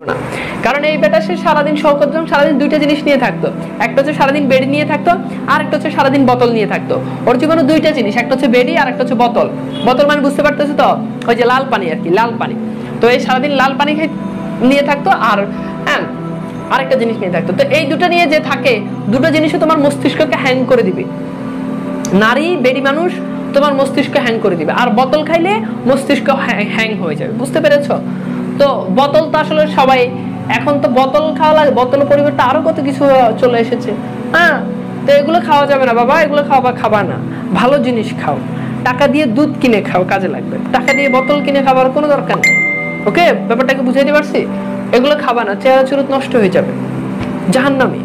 না, কারণ এই বেটা সে সারাদিন শওকতজন সারাদিন দুইটা জিনিস নিয়ে থাকতো। একটা হচ্ছে সারাদিন বেডি নিয়ে থাকতো, আর একটা হচ্ছে সারাদিন বোতল নিয়ে থাকতো। ওর জীবনে দুইটা জিনিস, একটা হচ্ছে বেডি আর একটা হচ্ছে বোতল। বোতল মানে বুঝতে পারতেছো তো, ওই যে লাল পানি আর কি, লাল পানি। তো এই সারাদিন লাল পানি নিয়ে থাকতো আর হ্যাঁ আরেকটা জিনিস নিয়ে থাকতো। তো এই দুটো নিয়ে যে থাকে, দুটো জিনিসও তোমার মস্তিষ্ককে হ্যাং করে দিবে। নারী বেডি মানুষ তোমার মস্তিষ্ক হ্যাং করে দিবে, আর বোতল খাইলে মস্তিষ্ক হ্যাং হয়ে যাবে। বুঝতে পেরেছো? তো বোতল তো আসলে সবাই এখন তো বোতল খাওয়া লাগে, বোতলের পরিবর্তে আরো কত কিছু চলে এসেছে। হ্যাঁ, তো এগুলো খাওয়া যাবে না বাবা, এগুলো খাবা না। ভালো জিনিস খাও, টাকা দিয়ে দুধ কিনে খাও, কাজে লাগবে। টাকা দিয়ে বোতল কিনে খাবার কোনো দরকার নেই। ওকে, ব্যাপারটাকে বুঝাইতে পারছি? এগুলো খাবা না, চেহারা চুরুত নষ্ট হয়ে যাবে, জাহান্নামী।